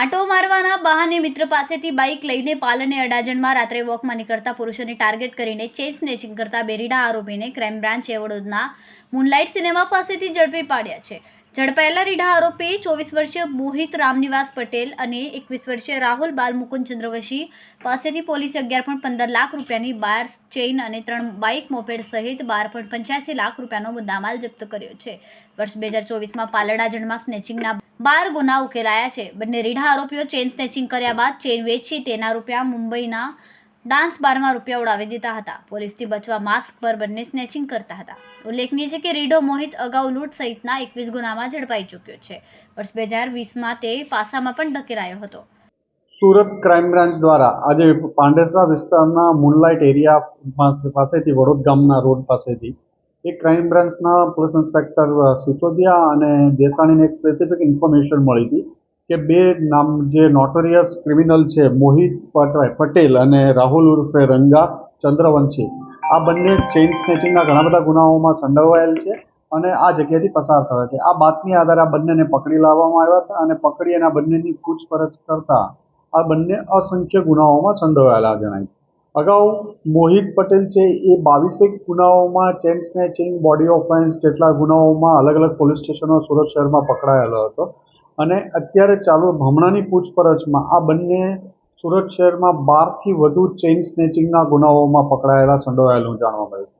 આંટો મારવાના બહાને મિત્ર પાસેથી બાઇક લઈને પાલને અડાજણમાં રાત્રે વોકમાં નીકળતા પુરુષોને ટાર્ગેટ કરીને ચેઇન સ્નેચિંગ કરતા બેરીડા આરોપીને ક્રાઇમ બ્રાન્ચે વડોદરાના મૂનલાઇટ સિનેમા પાસેથી ઝડપી પાડ્યા છે. ઝડપાયેલા રીઢા આરોપી 24 વર્ષીય મોહિત રામનિવાસ પટેલ અને 21 વર્ષીય રાહુલ બાલમુકુંદ ચંદ્રવંશી પાસેથી પોલીસે 11.15 લાખ રૂપિયાની 12 ચેઇન અને 3 બાઇક મોપેડ સહિત 12.85 લાખ રૂપિયાનો મુદ્દામાલ જપ્ત કર્યો છે. વર્ષ 2024માં પાલડાજણમાં સ્નેચિંગના 12 ગુના ઉકેલાયા છે. બંને રીઢા આરોપીઓ ચેઇન સ્નેચિંગ કર્યા બાદ ચેઇન વેચી તેના રૂપિયા મુંબઈના ડાન્સ બારમાં રૂપિયા ઉડાવી દીધા હતા. પોલીસથી બચવા માસ્ક પર બંને સ્નેચિંગ કરતા હતા. ઉલ્લેખનીય છે કે રીઢો મોહિત અગાઉ લૂંટ સહિતના 21 ગુનામાં ઝડપાઈ ચૂક્યો છે. વર્ષ 2020માં તે પાસામાં પણ ધકેલાયો હતો. સુરત ક્રાઇમ બ્રાન્ચ દ્વારા આજે પાંડેસરા વિસ્તારના મૂનલાઇટ એરિયા પાસેથી વડોદ ગામના રોડ પાસેથી એક ક્રાઇમ બ્રાન્ચના પોલીસ ઇન્સ્પેક્ટર સિસોદિયા અને દેસાણીને એક સ્પેસિફિક ઇન્ફોર્મેશન મળી હતી કે બે નામ જે નોટોરિયસ ક્રિમિનલ છે મોહિત પટેલ અને રાહુલ ઉર્ફે રંગા ચંદ્રવંશી, આ બંને ચેઇન સ્નેચિંગના ઘણા બધા ગુનાઓમાં સંડોવાયેલ છે અને આ જગ્યાથી પસાર થયા છે. આ બાતમી આધારે આ બંનેને પકડી લાવવામાં આવ્યા હતા અને પકડી એના બંનેની પૂછપરછ કરતા આ બંને અસંખ્ય ગુનાઓમાં સંડોવાયેલા જણાય. અગાઉ મોહિત પટેલ છે એ 22 ગુનાઓમાં ચેઇન સ્નેચિંગ, બોડી ઓફેન્સ જેટલા ગુનાઓમાં અલગ અલગ પોલીસ સ્ટેશનો સુરત શહેરમાં પકડાયેલો હતો અને અત્યારે હમણાંની પૂછપરછમાં આ બંને સુરત શહેરમાં 12થી વધુ ચેઇન સ્નેચિંગના ગુનાઓમાં પકડાયેલા સંડોવાયેલું જાણવા મળ્યું.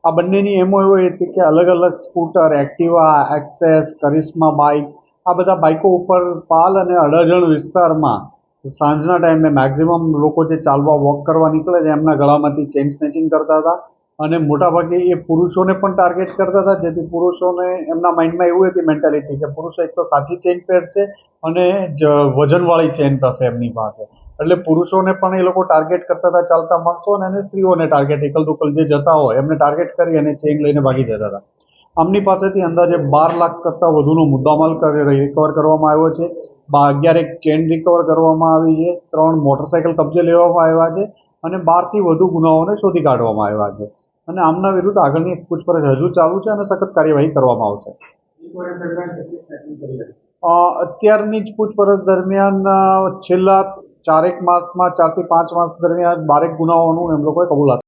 આ બંનેની એમો એવો હતી કે અલગ અલગ સ્કૂટર, એક્ટિવા, એક્સેસ, કરિશ્મા બાઇક, આ બધા બાઇકો ઉપર પાલ અને અડાજણ વિસ્તારમાં સાંજના ટાઈમે મેક્ઝિમમ લોકો જે ચાલવા વોક કરવા નીકળે છે એમના ગળામાંથી ચેઇન સ્નેચિંગ કરતા હતા અને મોટાભાગે એ પુરુષોને પણ ટાર્ગેટ કરતા હતા, જેથી પુરુષોને એમના માઇન્ડમાં એવું હતી મેન્ટાલિટી કે પુરુષો એક તો સાચી ચેઇન પહેરશે અને વજનવાળી ચેઇન થશે એમની પાસે, એટલે પુરુષોને પણ એ લોકો ટાર્ગેટ કરતા હતા ચાલતા માણસો અને સ્ત્રીઓને ટાર્ગેટ એકલ દુકલ જે જતા હોય એમને ટાર્ગેટ કરી અને ચેઇન લઈને ભાગી જતા હતા. આમની પાસેથી અંદાજે 12 લાખ કરતાં વધુનો મુદ્દામાલ રિકવર કરવામાં આવ્યો છે. 11 ચેઇન રિકવર કરવામાં આવી છે, 3 મોટરસાઇકલ કબજે લેવામાં આવ્યા છે અને 12થી વધુ ગુનાઓને શોધી કાઢવામાં આવ્યા છે અને આમના વિરુદ્ધ આગળની પૂછપરછ હજુ ચાલુ છે અને સખત કાર્યવાહી કરવામાં આવશે. અત્યારની જ પૂછપરછ દરમિયાન છેલ્લા 4 થી 5 માસ દરમિયાન 12 ગુનાઓનું એમ લોકોએ કબૂલાત